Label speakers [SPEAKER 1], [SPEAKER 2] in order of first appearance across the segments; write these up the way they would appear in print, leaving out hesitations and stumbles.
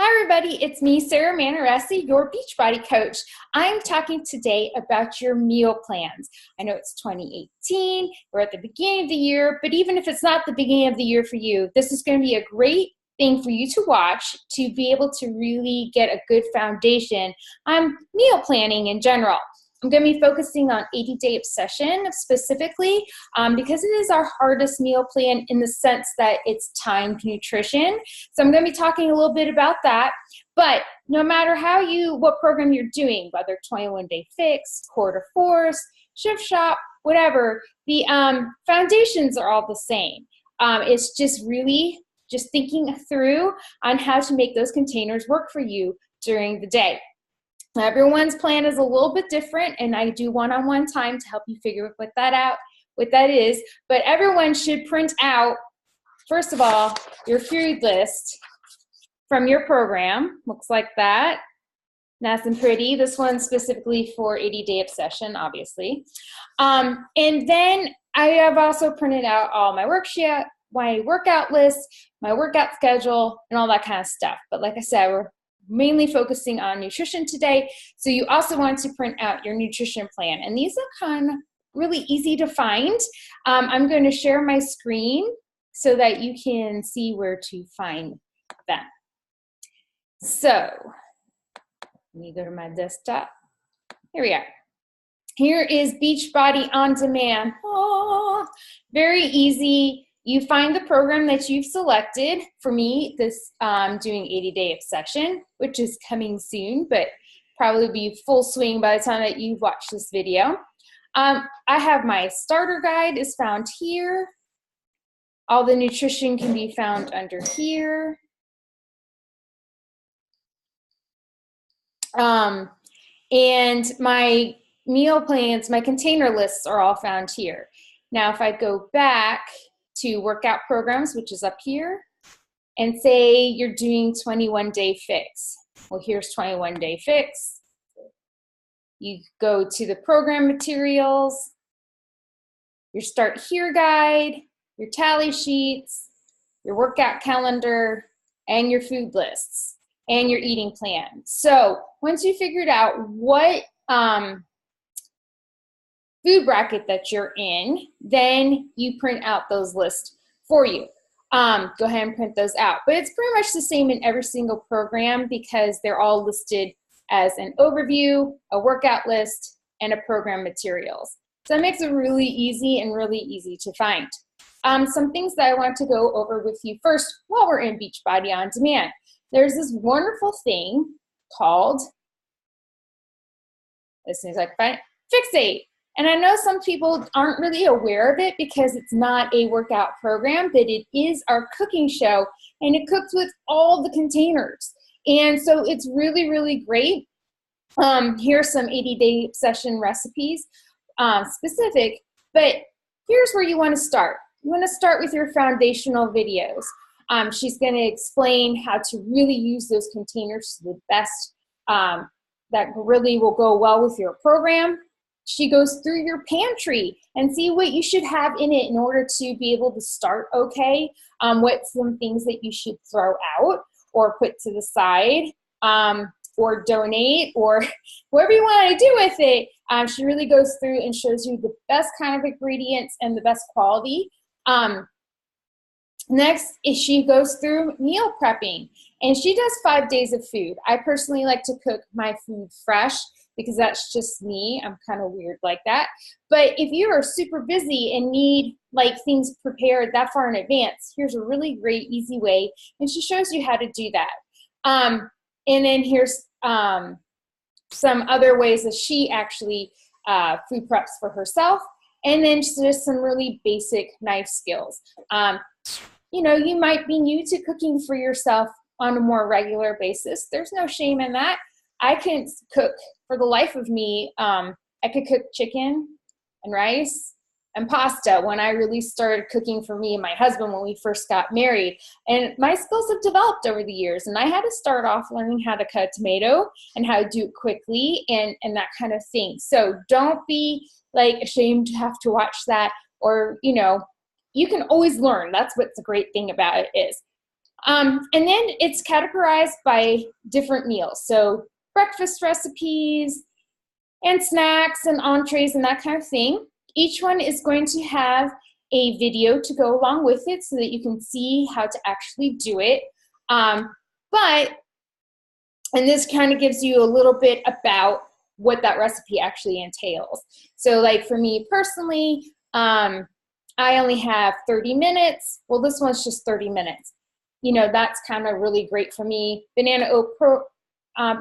[SPEAKER 1] Hi everybody, it's me, Sarah Manaresi, your Beachbody coach. I'm talking today about your meal plans. I know it's 2018, we're at the beginning of the year, but even if it's not the beginning of the year for you, this is going to be a great thing for you to watch to be able to really get a good foundation on meal planning in general. I'm going to be focusing on 80-day obsession specifically because it is our hardest meal plan in the sense that it's timed nutrition. So I'm going to be talking a little bit about that. But no matter what program you're doing, whether 21-day fix, quarter force, shift shop, whatever, the foundations are all the same. It's just really just thinking through on how to make those containers work for you during the day. Everyone's plan is a little bit different, and I do one-on-one time to help you figure what that is. But everyone should print out, first of all, your food list from your program. Looks like that. Nice and pretty. This one's specifically for 80-day obsession, obviously. And then I have also printed out all my workout list, my workout schedule, and all that kind of stuff. But like I said, we're mainly focusing on nutrition today. So you also want to print out your nutrition plan. And these are kind of really easy to find. I'm going to share my screen so that you can see where to find them. So let me go to my desktop. Here we are. Here is Beachbody On Demand. Oh, very easy. You find the program that you've selected. For me, this doing 80-day obsession, which is coming soon, but probably be full swing by the time that you've watched this video. I have my starter guide is found here. All the nutrition can be found under here. And my meal plans, my container lists are all found here. Now, if I go back to workout programs, which is up here, and say you're doing 21-day fix. Well, here's 21-day fix. You go to the program materials, your start here guide, your tally sheets, your workout calendar, and your food lists, and your eating plan. So once you figured out what food bracket that you're in, then you print out those lists for you. Go ahead and print those out. But it's pretty much the same in every single program because they're all listed as an overview, a workout list, and a program materials. So that makes it really easy and really easy to find. Some things that I want to go over with you first while we're in Beachbody On Demand. There's this wonderful thing called, as soon as I can find it, Fixate. And I know some people aren't really aware of it because it's not a workout program, but it is our cooking show, and it cooks with all the containers. And so it's really, really great. Here's some 80-day obsession recipes specific, but here's where you want to start. You want to start with your foundational videos. She's going to explain how to really use those containers to the best that really will go well with your program. She goes through your pantry and see what you should have in it in order to be able to start okay. What's some things that you should throw out or put to the side or donate or whatever you want to do with it. She really goes through and shows you the best kind of ingredients and the best quality. Next is she goes through meal prepping, and she does 5 days of food. I personally like to cook my food fresh because that's just me. I'm kind of weird like that. But if you are super busy and need like things prepared that far in advance, here's a really great, easy way. And she shows you how to do that. And then here's some other ways that she actually food preps for herself. And then just some really basic knife skills. You know, you might be new to cooking for yourself on a more regular basis. There's no shame in that. I couldn't cook for the life of me. I could cook chicken and rice and pasta when I really started cooking for me and my husband when we first got married. And my skills have developed over the years. And I had to start off learning how to cut a tomato and how to do it quickly and that kind of thing. So don't be like ashamed to have to watch that, or, you know, you can always learn. That's what's the great thing about it is. And then it's categorized by different meals. So breakfast recipes and snacks and entrees and that kind of thing. Each one is going to have a video to go along with it so that you can see how to actually do it. And this kind of gives you a little bit about what that recipe actually entails. So like for me personally, I only have 30 minutes. Well, this one's just 30 minutes. You know, that's kind of really great for me. Banana oat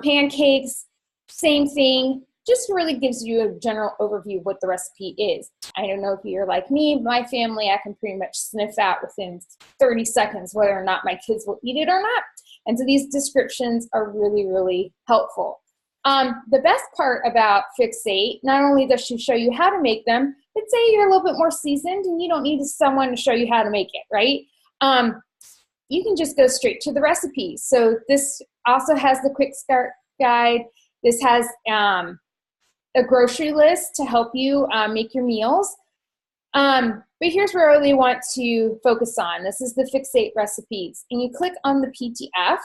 [SPEAKER 1] pancakes, same thing. Just really gives you a general overview of what the recipe is. I don't know if you're like me, my family, I can pretty much sniff out within 30 seconds whether or not my kids will eat it or not. And so these descriptions are really, really helpful. The best part about Fixate, not only does she show you how to make them, but say you're a little bit more seasoned and you don't need someone to show you how to make it, right? You can just go straight to the recipes. So this also has the quick start guide. This has a grocery list to help you make your meals. But here's where I really want to focus on. This is the Fixate Recipes. And you click on the PDF.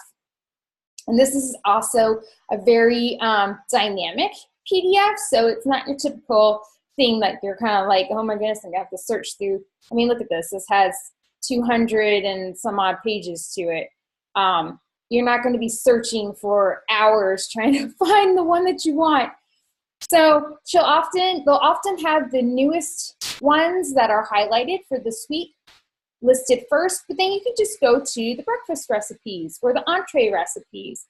[SPEAKER 1] And this is also a very dynamic PDF. So it's not your typical thing that you're kind of like, oh my goodness, I'm going to have to search through. I mean, look at this. This has 200 and some odd pages to it. You're not going to be searching for hours trying to find the one that you want. So they'll often have the newest ones that are highlighted for this week listed first, but then you can just go to the breakfast recipes or the entree recipes,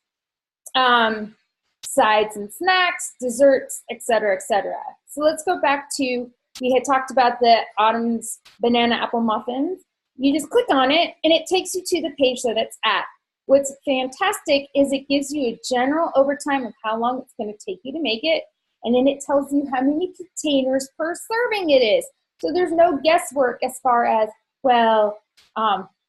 [SPEAKER 1] sides and snacks, desserts, etc., etc. So let's go back to, we had talked about the Autumn's banana apple muffins. You just click on it and it takes you to the page that it's at. What's fantastic is it gives you a general overtime of how long it's going to take you to make it. And then it tells you how many containers per serving it is. So there's no guesswork as far as, well,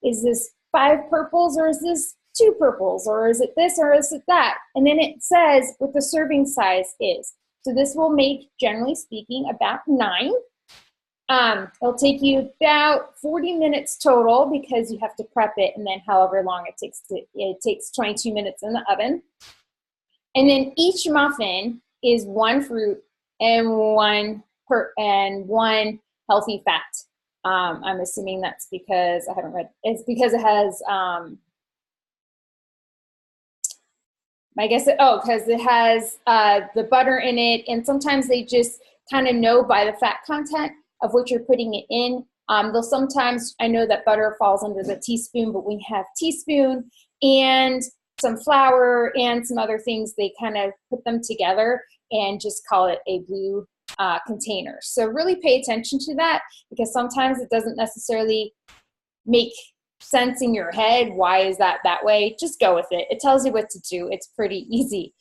[SPEAKER 1] is this 5 purples or is this 2 purples? Or is it this or is it that? And then it says what the serving size is. So this will make, generally speaking, about 9. It'll take you about 40 minutes total because you have to prep it and then however long it takes 22 minutes in the oven. And then each muffin is 1 fruit and one healthy fat. I'm assuming that's because I haven't read. It's because it has. Because it has the butter in it, and sometimes they just kind of know by the fat content of what you're putting it in. Though sometimes I know that butter falls under the teaspoon, but we have teaspoon and some flour and some other things. They kind of put them together and just call it a blue container. So really pay attention to that because sometimes it doesn't necessarily make sense in your head. Why is that way? Just go with it. It tells you what to do. It's pretty easy.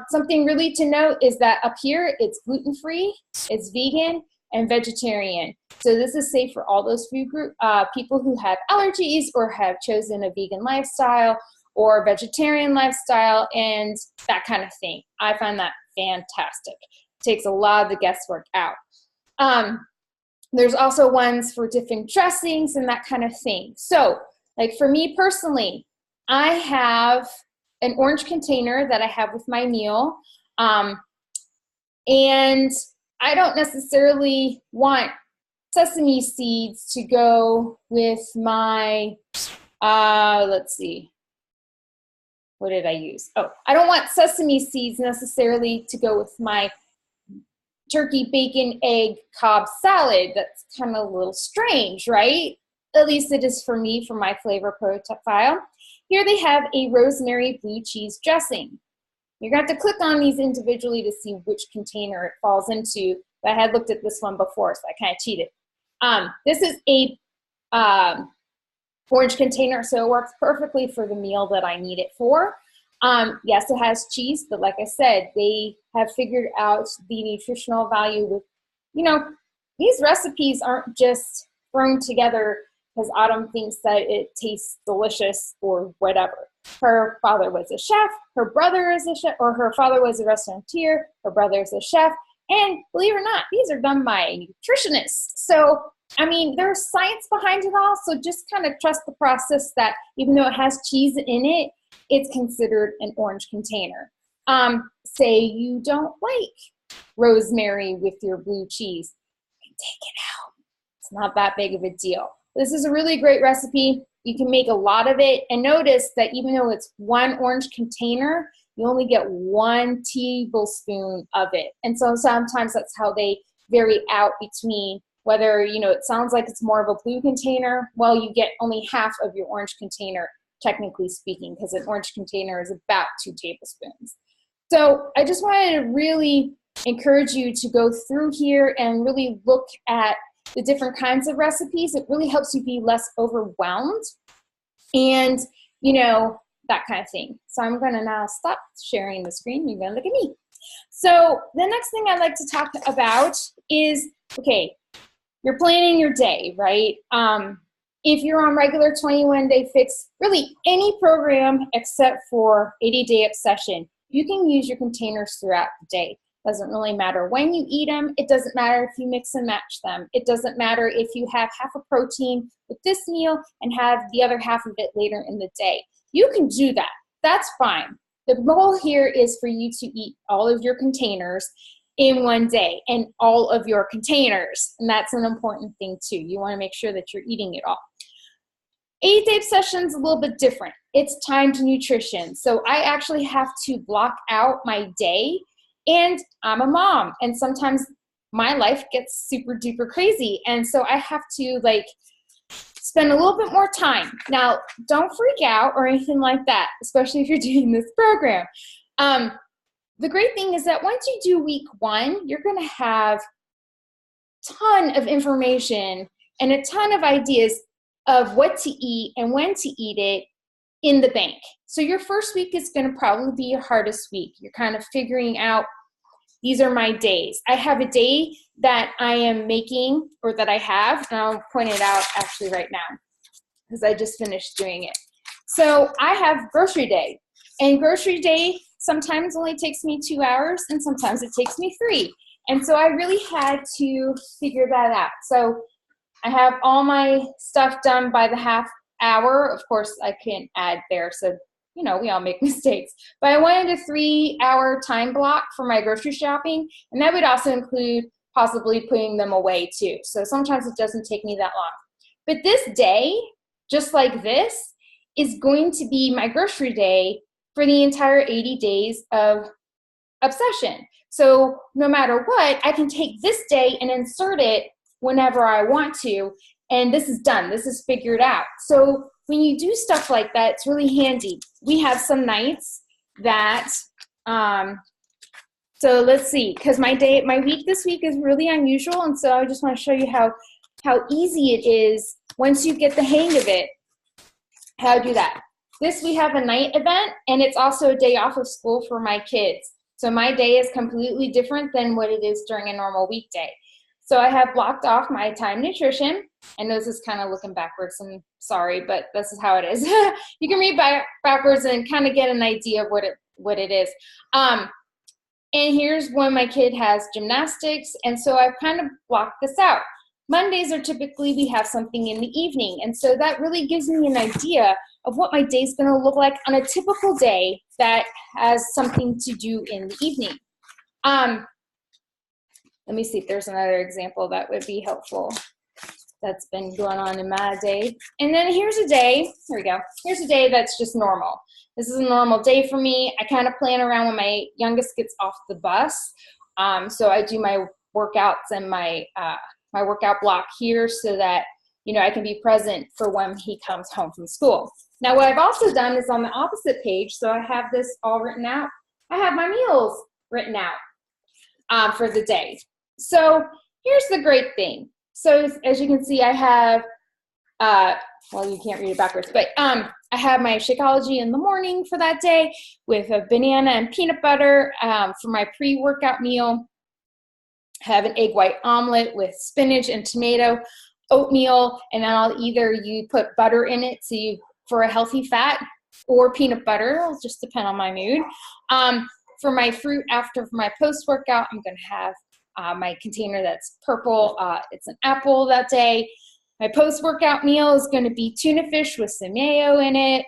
[SPEAKER 1] Something really to note is that up here it's gluten-free, it's vegan, and vegetarian. So this is safe for all those food group people who have allergies or have chosen a vegan lifestyle or vegetarian lifestyle and that kind of thing. I find that fantastic. It takes a lot of the guesswork out. There's also ones for different dressings and that kind of thing. So like for me personally, I have an orange container that I have with my meal. And I don't necessarily want sesame seeds to go with my, let's see. What did I use? Oh, I don't want sesame seeds necessarily to go with my turkey, bacon, egg, Cobb salad. That's kind of a little strange, right? At least it is for me, for my flavor profile. Here they have a rosemary blue cheese dressing. You're going to have to click on these individually to see which container it falls into. But I had looked at this one before, so I kind of cheated. This is a orange container, so it works perfectly for the meal that I need it for. Yes, it has cheese, but like I said, they have figured out the nutritional value with, you know, these recipes aren't just thrown together because Autumn thinks that it tastes delicious or whatever. Her father was a chef, her brother is a chef, or her father was a restaurateur, her brother is a chef, and believe it or not, these are done by nutritionists. So I mean, there's science behind it all, so just kind of trust the process that even though it has cheese in it, it's considered an orange container. Say you don't like rosemary with your blue cheese, take it out. It's not that big of a deal. This is a really great recipe. You can make a lot of it, and notice that even though it's one orange container, you only get 1 tablespoon of it. And so sometimes that's how they vary out between whether, you know, it sounds like it's more of a blue container. Well, you get only half of your orange container, technically speaking, because an orange container is about 2 tablespoons. So I just wanted to really encourage you to go through here and really look at the different kinds of recipes. It really helps you be less overwhelmed and, you know, that kind of thing. So I'm going to now stop sharing the screen. You're going to look at me. So the next thing I'd like to talk about is, okay, you're planning your day, right? If you're on regular 21-day fix, really any program except for 80-day obsession, you can use your containers throughout the day. Doesn't really matter when you eat them. It doesn't matter if you mix and match them. It doesn't matter if you have half a protein with this meal and have the other half of it later in the day. You can do that. That's fine. The goal here is for you to eat all of your containers in one day and all of your containers. And that's an important thing too. You want to make sure that you're eating it all. 80-day obsession is a little bit different. It's timed nutrition. So I actually have to block out my day, and I'm a mom, and sometimes my life gets super duper crazy. And so I have to like spend a little bit more time. Now, don't freak out or anything like that, especially if you're doing this program. The great thing is that once you do week 1, you're going to have a ton of information and a ton of ideas of what to eat and when to eat it in the bank. So your first week is going to probably be your hardest week. You're kind of figuring out, these are my days. I have a day that I am making, or that I have, and I'll point it out actually right now because I just finished doing it. So I have grocery day, and grocery day sometimes only takes me 2 hours and sometimes it takes me 3. And so I really had to figure that out. So I have all my stuff done by the half hour. Of course, I can't add there, so you know, we all make mistakes. But I wanted a 3-hour time block for my grocery shopping, and that would also include possibly putting them away too. So sometimes it doesn't take me that long. But this day, just like this, is going to be my grocery day for the entire 80 days of obsession. So no matter what, I can take this day and insert it whenever I want to, and this is done. This is figured out. So when you do stuff like that, it's really handy. We have some nights that, so let's see, because my week this week is really unusual, and so I just want to show you how easy it is once you get the hang of it, how to do that. We have a night event, and it's also a day off of school for my kids. So my day is completely different than what it is during a normal weekday. So I have blocked off my time nutrition. I know this is kind of looking backwards, and sorry, but this is how it is. You can read backwards and kind of get an idea of what it is. And here's when my kid has gymnastics, and so I've kind of blocked this out. Mondays are typically we have something in the evening, and so that really gives me an idea of what my day's going to look like on a typical day that has something to do in the evening. Let me see if there's another example that would be helpful that's been going on in my day. And then here's a day, here we go. Here's a day that's just normal. This is a normal day for me. I kind of plan around when my youngest gets off the bus. So I do my workouts and my workout block here so that, you know, I can be present for when he comes home from school. Now what I've also done is on the opposite page, so I have this all written out. I have my meals written out for the day. So here's the great thing. So as you can see, I have, well, you can't read it backwards, but I have my Shakeology in the morning for that day with a banana and peanut butter for my pre-workout meal. I have an egg white omelet with spinach and tomato, oatmeal, and then I'll either put butter in it for a healthy fat, or peanut butter. It'll just depend on my mood. For my fruit for my post-workout, I'm going to have My container that's purple, it's an apple that day. My post-workout meal is going to be tuna fish with some mayo in it,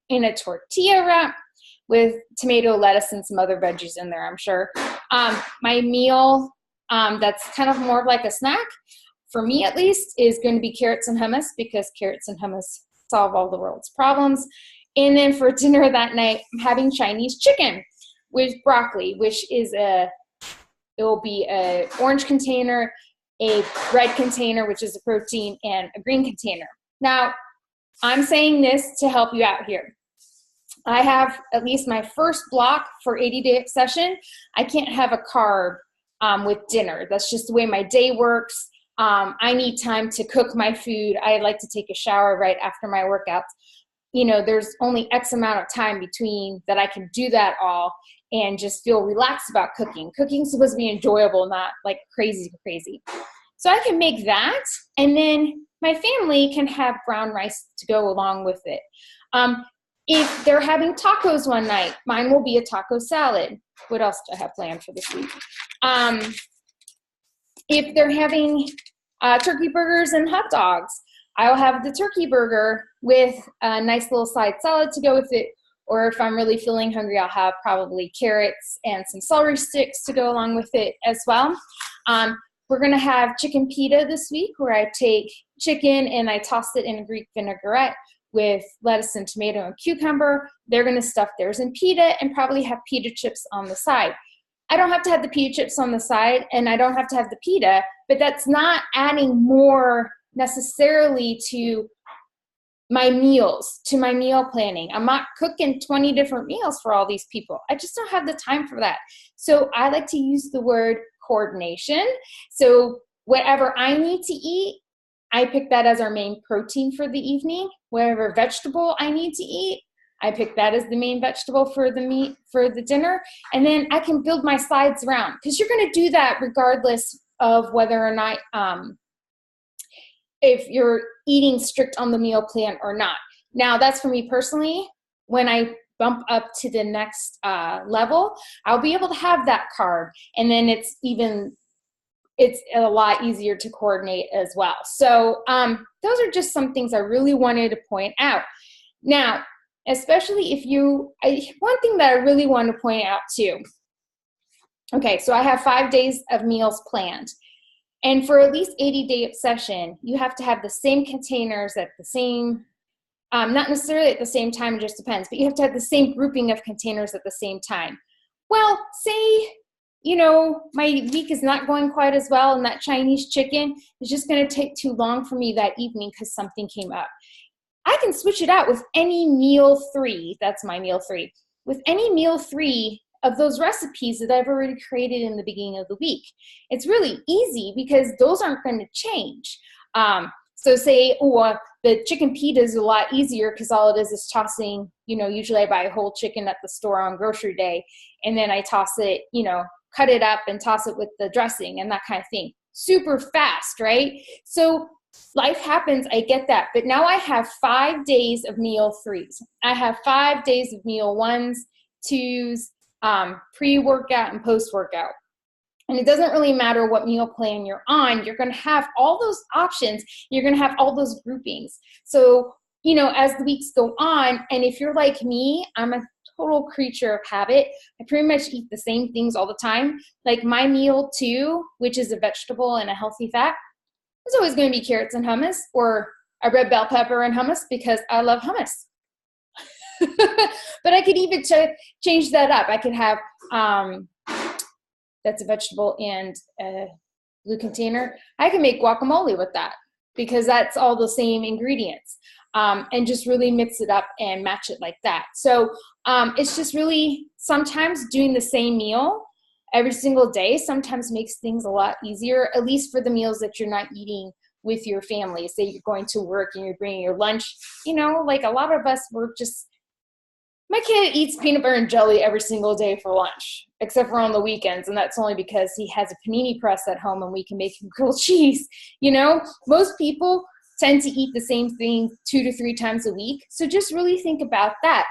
[SPEAKER 1] in a tortilla wrap with tomato, lettuce, and some other veggies in there, I'm sure. My meal that's kind of more like a snack, for me at least, is going to be carrots and hummus, because carrots and hummus solve all the world's problems. And then for dinner that night, I'm having Chinese chicken with broccoli, which is it will be a orange container, a red container, which is a protein, and a green container. Now, I'm saying this to help you out here. I have at least my first block for 80-day session. I can't have a carb with dinner. That's just the way my day works. I need time to cook my food. I like to take a shower right after my workouts. You know, there's only X amount of time between that I can do that all and just feel relaxed about cooking. Cooking's supposed to be enjoyable, not like crazy. So I can make that, and then my family can have brown rice to go along with it. If they're having tacos one night, mine will be a taco salad. What else do I have planned for this week? If they're having turkey burgers and hot dogs, I'll have the turkey burger with a nice little side salad to go with it. Or if I'm really feeling hungry, I'll have probably carrots and some celery sticks to go along with it as well. We're going to have chicken pita this week, where I take chicken and I toss it in a Greek vinaigrette with lettuce and tomato and cucumber. They're going to stuff theirs in pita and probably have pita chips on the side. I don't have to have the pita chips on the side, and I don't have to have the pita, but that's not adding more necessarily to my meals, to my meal planning. I'm not cooking 20 different meals for all these people. I just don't have the time for that. So I like to use the word coordination. So whatever I need to eat, I pick that as our main protein for the evening. Whatever vegetable I need to eat, I pick that as the main vegetable for the meat for the dinner. And then I can build my sides around, because you're going to do that regardless of whether or not, if you're eating strict on the meal plan or not. Now, that's for me personally. When I bump up to the next level, I'll be able to have that carb. And then it's a lot easier to coordinate as well. So those are just some things I really wanted to point out. Now, especially if one thing that I really want to point out too. Okay, so I have 5 days of meals planned. And for at least 80-day session, you have to have the same containers at the same, not necessarily at the same time, it just depends, but you have to have the same grouping of containers at the same time. Well, say, my week is not going quite as well, and that Chinese chicken is just going to take too long for me that evening because something came up. I can switch it out with any meal 3. That's my meal 3. With any meal 3 of those recipes that I've already created in the beginning of the week. It's really easy because those aren't going to change. So say, the chicken pita is a lot easier because all it is tossing, usually I buy a whole chicken at the store on grocery day, and then I toss it, cut it up and toss it with the dressing and that kind of thing. Super fast, right? So life happens, I get that. But now I have 5 days of meal 3s. I have 5 days of meal 1s, 2s, pre-workout and post-workout. And it doesn't really matter what meal plan you're on, you're going to have all those options. You're going to have all those groupings. So, as the weeks go on, and if you're like me, I'm a total creature of habit. I pretty much eat the same things all the time. Like my meal 2, which is a vegetable and a healthy fat, is always going to be carrots and hummus, or a red bell pepper and hummus, because I love hummus. But I could even change that up. I could have, that's a vegetable and a blue container. I can make guacamole with that because that's all the same ingredients, and just really mix it up and match it like that. So it's just really, sometimes doing the same meal every single day sometimes makes things a lot easier, at least for the meals that you're not eating with your family. Say you're going to work and you're bringing your lunch, like a lot of us, my kid eats peanut butter and jelly every single day for lunch, except for on the weekends, and that's only because he has a panini press at home and we can make him grilled cheese. Most people tend to eat the same thing 2 to 3 times a week, so just really think about that.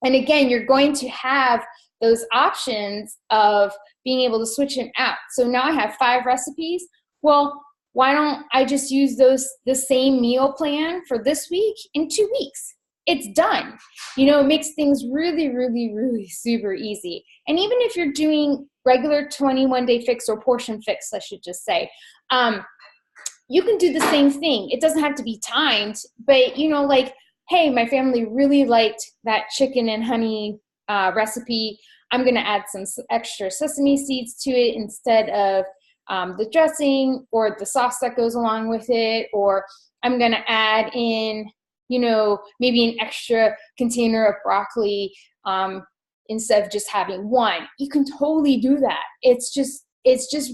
[SPEAKER 1] And again, you're going to have those options of being able to switch them out. So now I have 5 recipes. Well, why don't I just use the same meal plan for this week in 2 weeks? It's done. You know, it makes things really, really, really super easy. And even if you're doing regular 21-day fix or portion fix, I should just say, you can do the same thing. It doesn't have to be timed, but you know, like, hey, my family really liked that chicken and honey recipe. I'm going to add some extra sesame seeds to it instead of the dressing or the sauce that goes along with it, or I'm going to add in, you know, maybe an extra container of broccoli instead of just having one. You can totally do that. It's just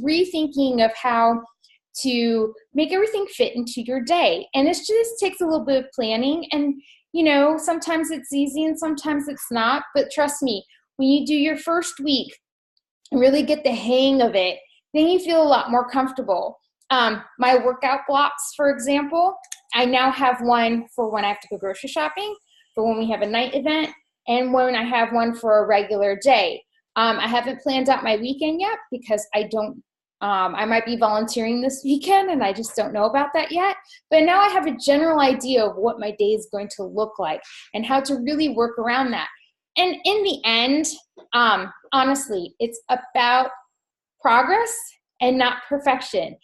[SPEAKER 1] rethinking of how to make everything fit into your day. And it just takes a little bit of planning. And, you know, sometimes it's easy and sometimes it's not. But trust me, when you do your first week and really get the hang of it, then you feel a lot more comfortable. My workout blocks, for example, I now have one for when I have to go grocery shopping, for when we have a night event, and when I have one for a regular day. I haven't planned out my weekend yet because I might be volunteering this weekend and I just don't know about that yet. But now I have a general idea of what my day is going to look like and how to really work around that. And in the end, honestly, it's about progress and not perfection.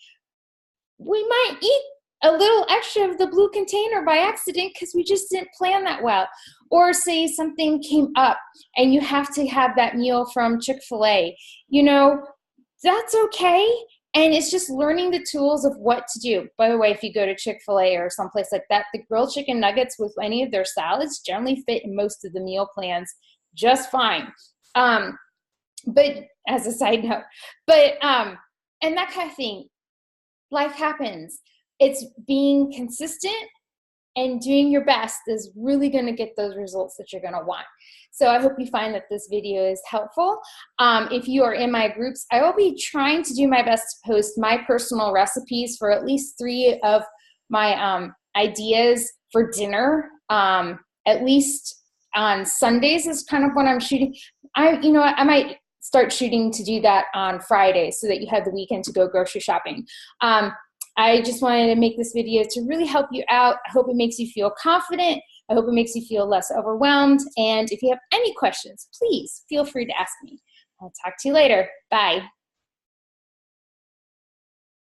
[SPEAKER 1] We might eat a little extra of the blue container by accident because we just didn't plan that well. Or say something came up and you have to have that meal from Chick-fil-A. You know, that's okay. And it's just learning the tools of what to do. By the way, if you go to Chick-fil-A or someplace like that, the grilled chicken nuggets with any of their salads generally fit in most of the meal plans just fine. But as a side note, and that kind of thing, life happens. It's being consistent and doing your best is really going to get those results that you're going to want. So I hope you find that this video is helpful. If you are in my groups, I will be trying to do my best to post my personal recipes for at least 3 of my ideas for dinner. At least on Sundays is kind of when I'm shooting. I might start shooting to do that on Friday so that you have the weekend to go grocery shopping. I just wanted to make this video to really help you out. I hope it makes you feel confident. I hope it makes you feel less overwhelmed. And if you have any questions, please feel free to ask me. I'll talk to you later. Bye.